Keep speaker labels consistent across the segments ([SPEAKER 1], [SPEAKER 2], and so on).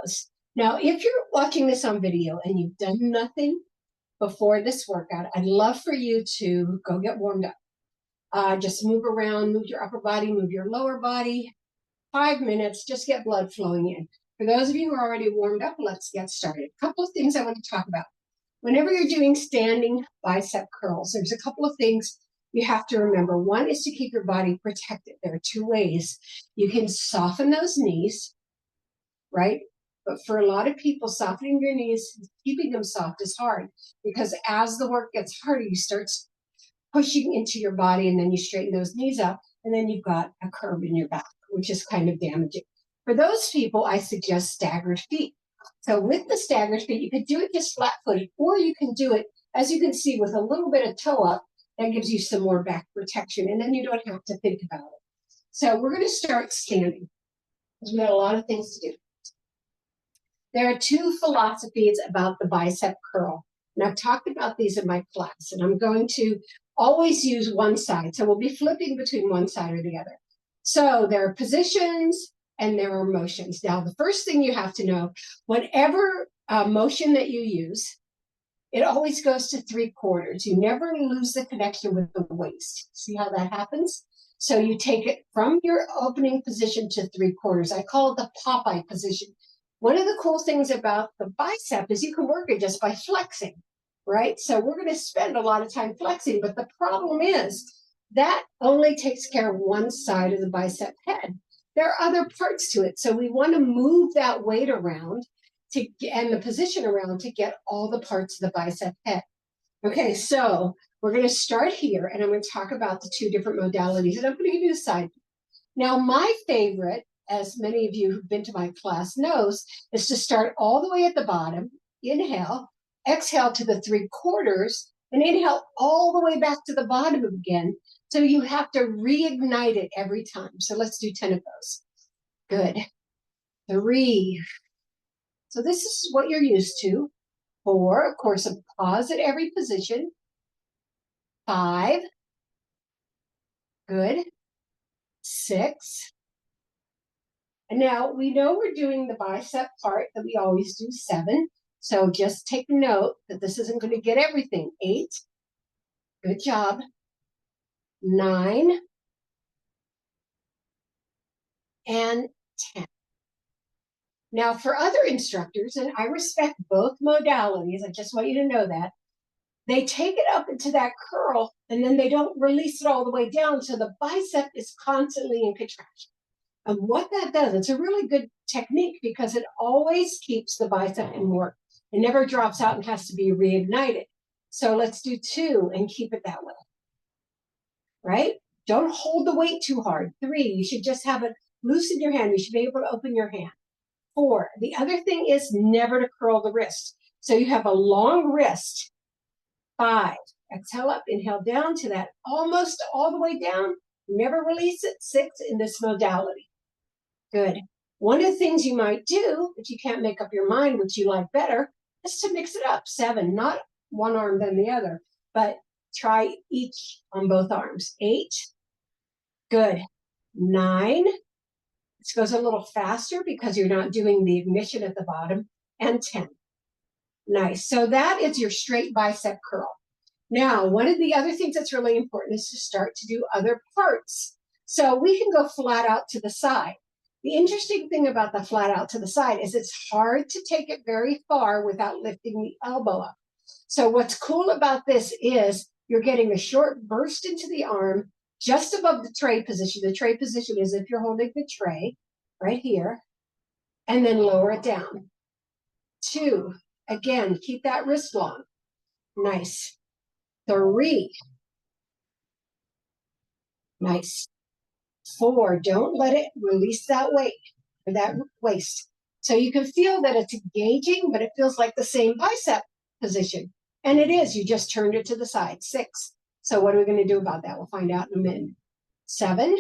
[SPEAKER 1] those. Now, if you're watching this on video and you've done nothing before this workout, I'd love for you to go get warmed up. Just move around, move your upper body, move your lower body. 5 minutes, just get blood flowing in. For those of you who are already warmed up, let's get started. A couple of things I want to talk about. Whenever you're doing standing bicep curls, there's a couple of things you have to remember. One is to keep your body protected. There are two ways. You can soften those knees, right? But for a lot of people, softening your knees, keeping them soft is hard because as the work gets harder, you start pushing into your body and then you straighten those knees up and then you've got a curve in your back, which is kind of damaging. For those people, I suggest staggered feet. So with the staggered feet, you could do it just flat-footed, or you can do it, as you can see, with a little bit of toe up. That gives you some more back protection, and then you don't have to think about it. So we're going to start standing because we got a lot of things to do. There are two philosophies about the bicep curl, and I've talked about these in my class, and I'm going to always use one side. So we'll be flipping between one side or the other. So there are positions and there are motions. Now, the first thing you have to know, whatever motion that you use, it always goes to 3/4. You never lose the connection with the waist. See how that happens? So you take it from your opening position to 3/4. I call it the Popeye position. One of the cool things about the bicep is you can work it just by flexing, right? So we're going to spend a lot of time flexing, but the problem is that only takes care of one side of the bicep head. There are other parts to it. So we want to move that weight around and the position around to get all the parts of the bicep head. Okay, so we're going to start here, and I'm going to talk about the two different modalities, and I'm going to give you a side. Now, my favorite, as many of you who've been to my class knows, is to start all the way at the bottom, inhale, exhale to the 3/4, and inhale all the way back to the bottom again. So you have to reignite it every time. So let's do 10 of those. Good. 3. So this is what you're used to. 4, of course, a pause at every position. 5. Good. 6. And now we know we're doing the bicep part that we always do, 7. So just take note that this isn't going to get everything. 8. Good job. 9. And 10. Now, for other instructors, and I respect both modalities, I just want you to know that, they take it up into that curl, and then they don't release it all the way down, so the bicep is constantly in contraction. And what that does, it's a really good technique because it always keeps the bicep in work. It never drops out and has to be reignited. So let's do 2 and keep it that way, right? Don't hold the weight too hard. 3, you should just have it loose in your hand. You should be able to open your hand. 4, the other thing is never to curl the wrist. So you have a long wrist. 5, exhale up, inhale down to that almost all the way down. Never release it. 6, in this modality. Good. One of the things you might do, if you can't make up your mind which you like better, is to mix it up. 7, not one arm than the other, but try each on both arms. 8, good. 9, this goes a little faster because you're not doing the ignition at the bottom, and 10. Nice. So that is your straight bicep curl. Now, one of the other things that's really important is to start to do other parts. So we can go flat out to the side. The interesting thing about the flat out to the side is it's hard to take it very far without lifting the elbow up. So what's cool about this is you're getting a short burst into the arm just above the tray position. The tray position is if you're holding the tray right here, and then lower it down. 2, again, keep that wrist long. Nice. 3, nice. 4, don't let it release that weight or that waist. So you can feel that it's engaging, but it feels like the same bicep position. And it is, you just turned it to the side. 6. So what are we going to do about that? We'll find out in a minute. 7,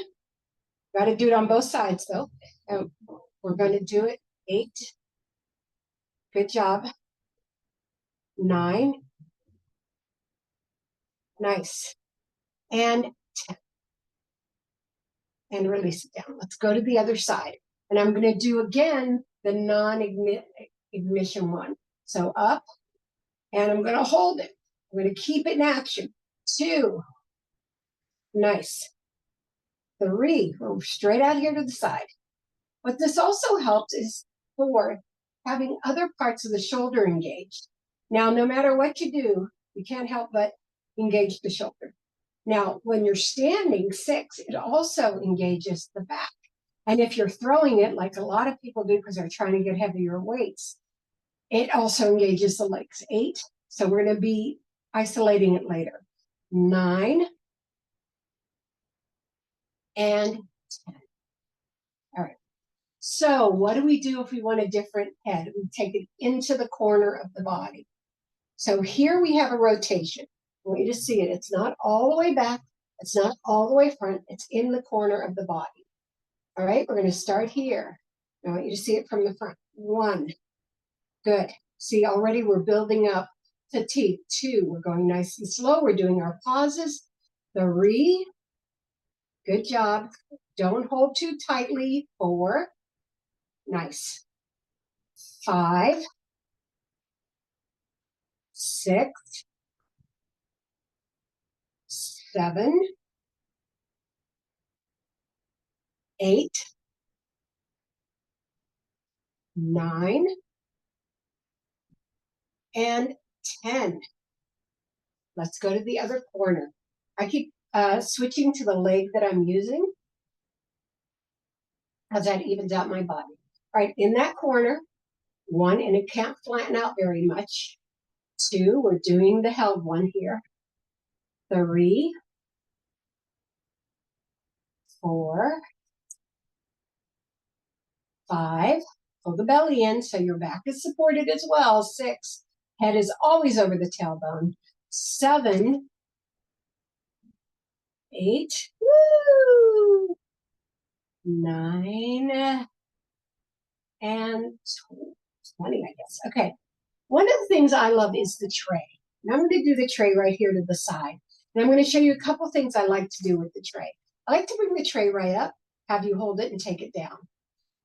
[SPEAKER 1] got to do it on both sides though. We're going to do it. 8, good job. 9, nice. And 10. And release it down. Let's go to the other side. And I'm going to do again the non-ignition one. So up, and I'm going to hold it. I'm going to keep it in action. 2, nice. 3, move straight out here to the side. What this also helps is 4, having other parts of the shoulder engaged. Now, no matter what you do, you can't help but engage the shoulder. Now, when you're standing, 6, it also engages the back. And if you're throwing it, like a lot of people do because they're trying to get heavier weights, it also engages the legs. 8, so we're going to be isolating it later. 9 and 10. All right. So what do we do if we want a different head? We take it into the corner of the body. So here we have a rotation. I want you to see it. It's not all the way back. It's not all the way front. It's in the corner of the body. All right, we're going to start here. I want you to see it from the front. 1, good. See, already we're building up fatigue. 2, we're going nice and slow. We're doing our pauses. 3, good job. Don't hold too tightly. 4, nice. 5, 6, 7, 8, 9, and 10. Let's go to the other corner. I keep switching to the leg that I'm using because that evens out my body. All right, in that corner, 1, and it can't flatten out very much. 2, we're doing the held one here. 3, 4, 5, pull the belly in so your back is supported as well. 6, head is always over the tailbone. 7, 8, woo, 9, and 20, I guess. Okay. One of the things I love is the tray. And I'm going to do the tray right here to the side. And I'm going to show you a couple things I like to do with the tray. I like to bring the tray right up, have you hold it and take it down.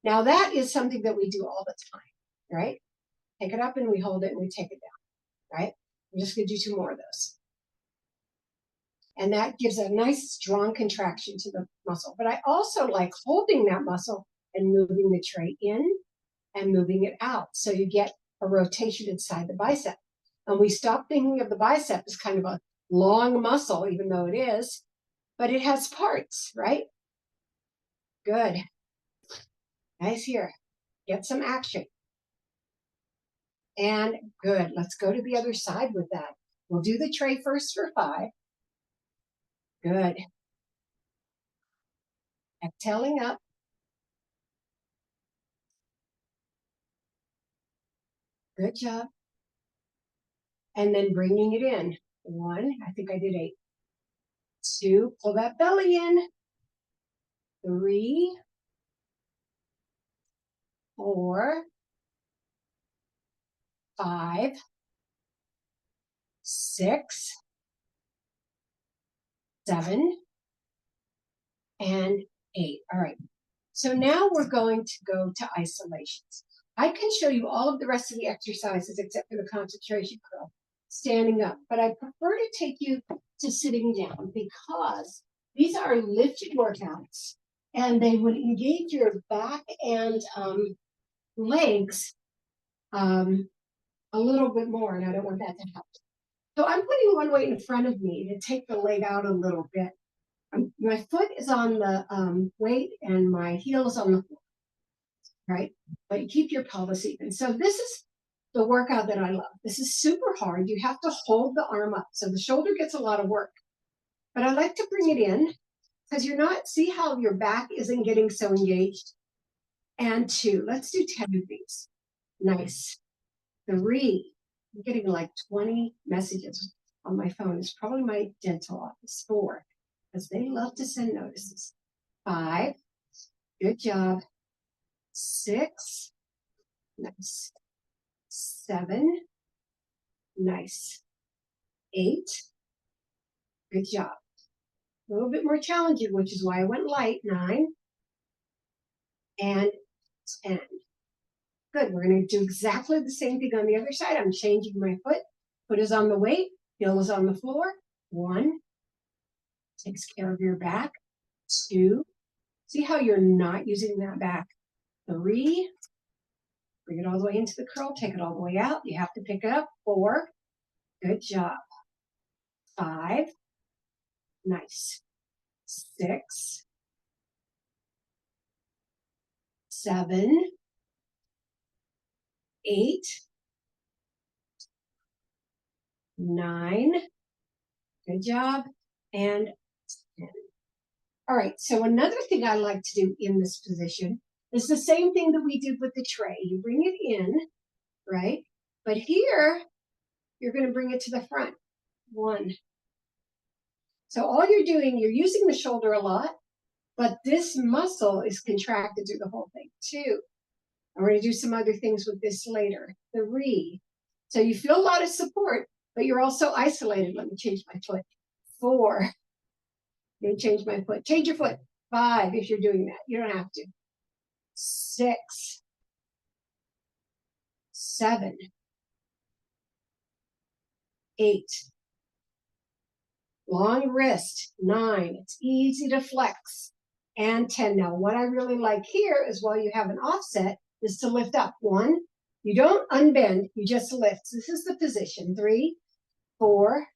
[SPEAKER 1] Now that is something that we do all the time, right? Take it up and we hold it and we take it down, right? I'm just going to do 2 more of those. And that gives a nice strong contraction to the muscle. But I also like holding that muscle and moving the tray in and moving it out. So you get a rotation inside the bicep. And we stop thinking of the bicep as kind of a long muscle, even though it is, but it has parts, right? Good. Nice here. Get some action. And good. Let's go to the other side with that. We'll do the tray first for 5. Good. Exhaling up. Good job. And then bringing it in. 1, I think I did 8. 2, pull that belly in. 3, 4, 5, 6, 7, and 8. All right. So now we're going to go to isolations. I can show you all of the rest of the exercises except for the concentration curl, standing up. But I prefer to take you to sitting down because these are lifted workouts and they would engage your back and legs a little bit more, and I don't want that to happen. So I'm putting one weight in front of me to take the leg out a little bit. My foot is on the weight and my heel is on the floor, right? But you keep your pelvis even. So this is the workout that I love. This is super hard. You have to hold the arm up. So the shoulder gets a lot of work. But I like to bring it in because you're not, see how your back isn't getting so engaged? And 2, let's do 10 of these. Nice. 3, I'm getting like 20 messages on my phone. It's probably my dental office. 4, because they love to send notices. 5, good job. 6, nice. 7, nice. 8, good job. A little bit more challenging, which is why I went light. 9, and 10. Good. We're going to do exactly the same thing on the other side. I'm changing my foot. Foot is on the weight. Heel is on the floor. 1, takes care of your back. 2, see how you're not using that back. 3, bring it all the way into the curl. Take it all the way out. You have to pick it up. 4, good job. 5, nice. 6, 7, 8, 9, good job, and 10. All right, so another thing I like to do in this position is the same thing that we did with the tray. You bring it in, right? But here, you're going to bring it to the front. 1. So all you're doing, you're using the shoulder a lot, but this muscle is contracted through the whole thing. 2, I'm going to do some other things with this later. 3, so you feel a lot of support, but you're also isolated. Let me change my foot. 4, let me change my foot. Change your foot. 5, if you're doing that. You don't have to. 6, 7, 8, long wrist. 9, it's easy to flex. And 10. Now, what I really like here is while you have an offset, is to lift up. 1, you don't unbend, you just lift. This is the position. 3, 4,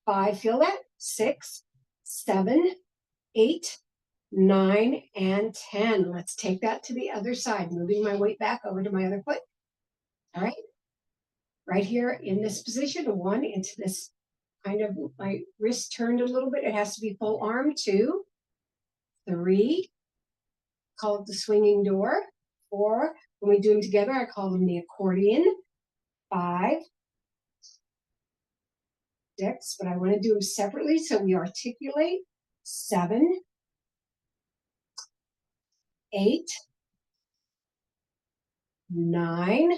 [SPEAKER 1] 5, feel that? 6, 7, 8, 9, and 10. Let's take that to the other side, moving my weight back over to my other foot. All right. Right here in this position, 1, into this kind of, my wrist turned a little bit. It has to be full arm. 2, 3, call it the swinging door. 4, when we do them together, I call them the accordion. 5, 6, but I want to do them separately so we articulate. 7, 8, 9,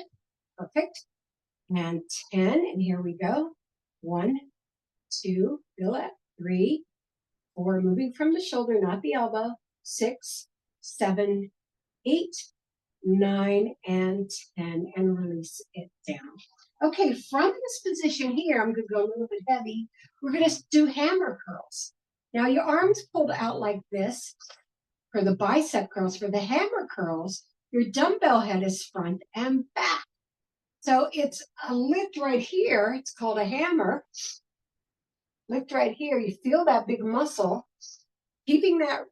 [SPEAKER 1] perfect, and 10, and here we go. 1, 2, feel it. 3, 4, moving from the shoulder, not the elbow. 6, 7, 8, 9, and 10, and release it down. Okay, from this position here, I'm going to go a little bit heavy. We're going to do hammer curls. Now your arms pulled out like this for the bicep curls. For the hammer curls, your dumbbell head is front and back. So it's a lift right here. It's called a hammer. Lift right here. You feel that big muscle, keeping that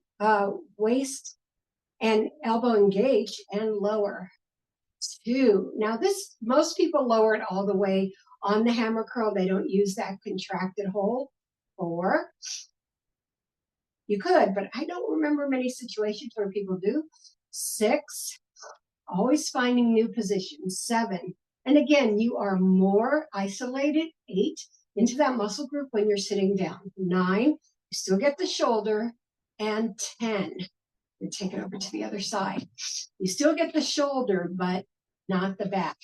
[SPEAKER 1] waist and elbow engaged, and lower. 2. Now this, most people lower it all the way on the hammer curl. They don't use that contracted hold. 4, you could, but I don't remember many situations where people do. 6, always finding new positions. 7, and again, you are more isolated. 8, into that muscle group when you're sitting down. 9, you still get the shoulder. And 10, you take it over to the other side. You still get the shoulder, but not the back.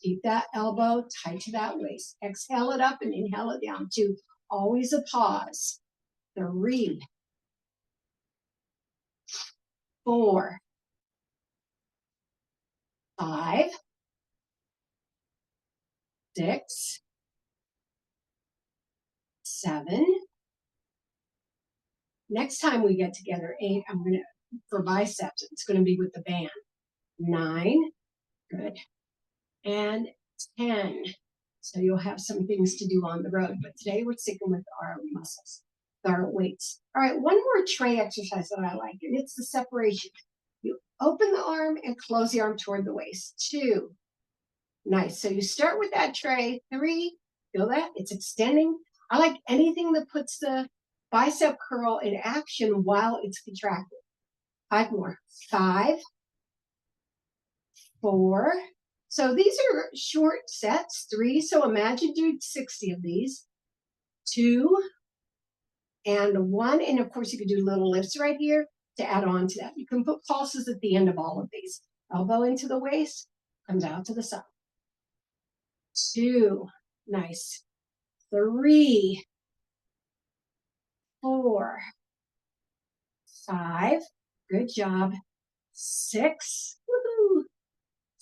[SPEAKER 1] Keep that elbow tight to that waist. Exhale it up and inhale it down. 2, always a pause. 3, 4, 5, 6, 7. Next time we get together, 8, I'm going to, for biceps, it's going to be with the band. 9, good. And 10. So you'll have some things to do on the road, but today we're sticking with our muscles, our weights. All right, one more tray exercise that I like, and it's the separation. You open the arm and close the arm toward the waist. 2, nice. So you start with that tray. 3, feel that? It's extending. I like anything that puts the bicep curl in action while it's contracted. 5 more. 5, 4. So these are short sets. 3, so imagine doing 60 of these. 2, and 1, and of course you could do little lifts right here to add on to that. You can put pulses at the end of all of these. Elbow into the waist, comes out to the side. 2, nice. 3, 4, 5, good job. 6, woohoo.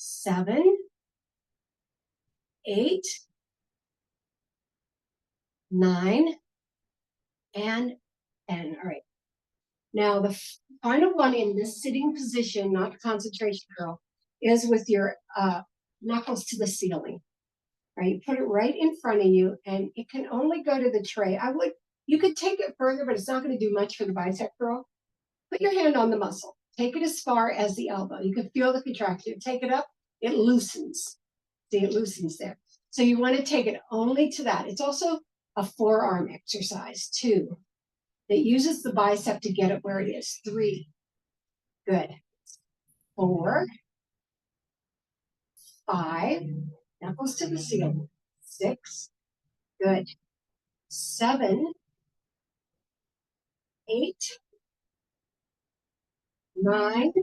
[SPEAKER 1] 7, 8, 9, and 10. All right. Now, the final one in this sitting position, not concentration curl, is with your knuckles to the ceiling. Right? Put it right in front of you, and it can only go to the tray. You could take it further, but it's not going to do much for the bicep curl. Put your hand on the muscle. Take it as far as the elbow. You can feel the contraction. Take it up, it loosens. See, it loosens there. So you want to take it only to that. It's also a forearm exercise, too, that uses the bicep to get it where it is. 3. Good. 4. 5. Knuckles to the ceiling. 6. Good. 7. 8. 9.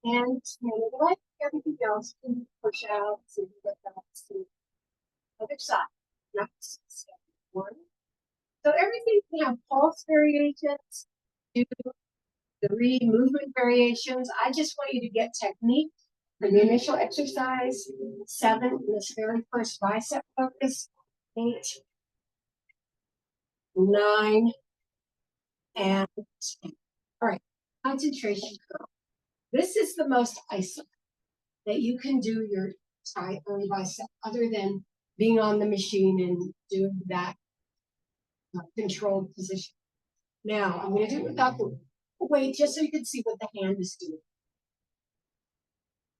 [SPEAKER 1] And 10. Like everything else, you can push out, so you get that to the other side. Knuckles to the ceiling. 1. So everything can have pulse variations, 2, 3 movement variations. I just want you to get technique for the initial exercise. 7, this very first bicep focus. 8, 9, and 10. All right, concentration curl. This is the most isolated that you can do your tie or bicep other than being on the machine and doing that controlled position. Now, I'm going to do it without the weight just so you can see what the hand is doing.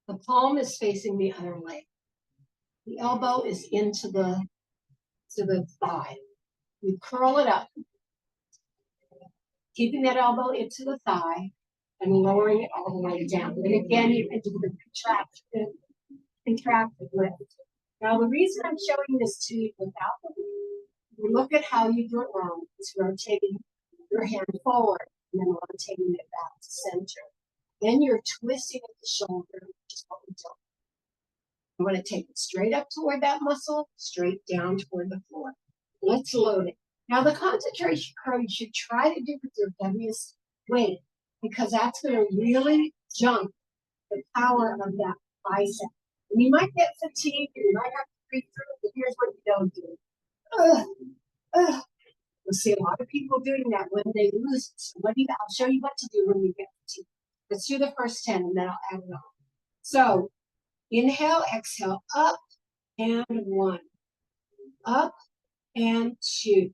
[SPEAKER 1] The palm is facing the other leg. The elbow is into the thigh. You curl it up, keeping that elbow into the thigh and lowering it all the way down. And again, you can do the contracted lift. Now, the reason I'm showing this to you without the weight, you look at how you do it wrong. It's rotating your hand forward and then rotating it back to center. Then you're twisting at the shoulder, which is what we do. You want to take it straight up toward that muscle, straight down toward the floor. Let's load it. Now, the concentration curl you should try to do with your heaviest weight because that's going to really jump the power of that bicep. And you might get fatigued and you might have to breathe through it, but here's what you don't do. You'll see a lot of people doing that when they lose it. So I'll show you what to do when you get fatigued. Let's do the first 10 and then I'll add it on. So inhale, exhale, up and 1, up and 2,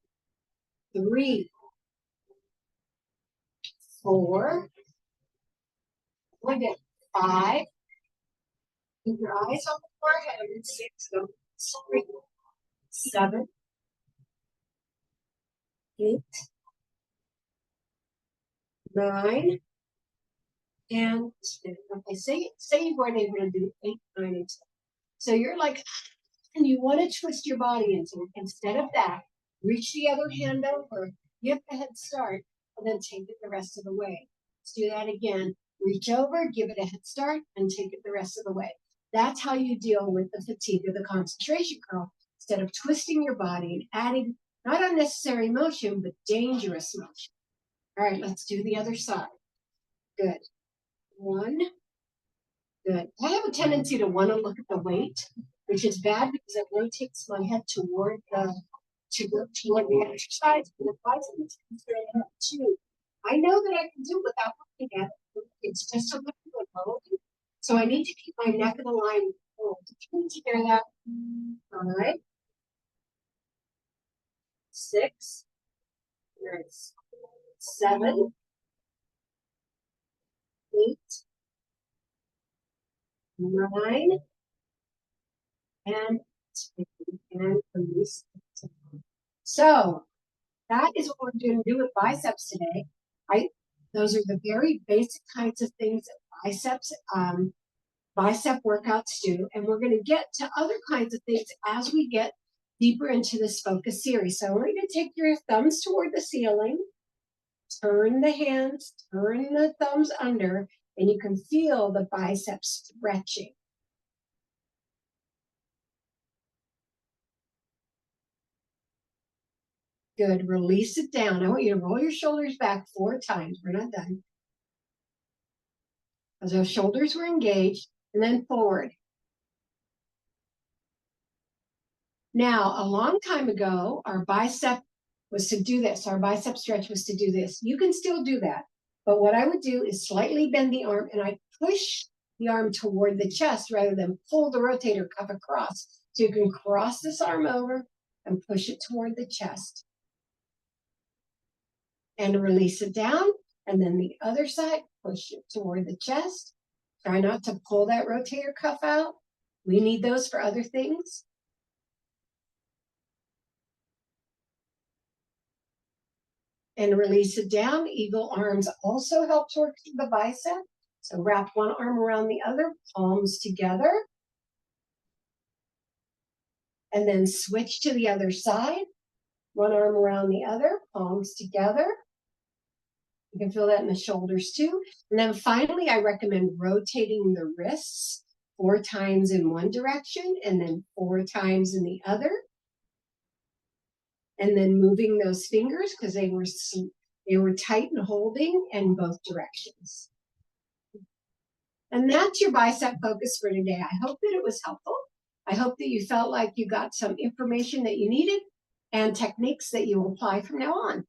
[SPEAKER 1] 3, 4, 5. Keep your eyes on the forehead. 6, 7, 8, 9, and 10. Okay, say you weren't able to do 8, 9, and 10. So you're like, and you want to twist your body into it. Instead of that, reach the other hand over, give the head start, and then take it the rest of the way. Let's do that again. Reach over, give it a head start, and take it the rest of the way. That's how you deal with the fatigue or the concentration curl. Instead of twisting your body and adding not unnecessary motion, but dangerous motion. All right, let's do the other side. Good. 1. Good. I have a tendency to want to look at the weight, which is bad because it rotates my head toward the exercise. And if I too, I know that I can do it without looking at it. It's just a little bit low. So I need to keep my neck in alignment. Did you hear that? 5, 6, 7, 8, 9, and 10, and release. So that is what we're going to do with biceps today. Those are the very basic kinds of things that bicep workouts do, and we're going to get to other kinds of things as we get deeper into this focus series. So I want you to take your thumbs toward the ceiling, turn the hands, turn the thumbs under, and you can feel the biceps stretching. Good. Release it down. I want you to roll your shoulders back 4 times. We're not done. As those shoulders were engaged, and then forward. Now, a long time ago, our bicep was to do this. Our bicep stretch was to do this. You can still do that. But what I would do is slightly bend the arm and I push the arm toward the chest rather than pull the rotator cuff across. So you can cross this arm over and push it toward the chest. And release it down. And then the other side, push it toward the chest. Try not to pull that rotator cuff out. We need those for other things. And release it down. Eagle arms also helps work the bicep. So wrap one arm around the other, palms together. And then switch to the other side. One arm around the other, palms together. You can feel that in the shoulders too. And then finally, I recommend rotating the wrists 4 times in one direction and then 4 times in the other. And then moving those fingers because they were tight and holding in both directions. And that's your bicep focus for today. I hope that it was helpful. I hope that you felt like you got some information that you needed and techniques that you will apply from now on.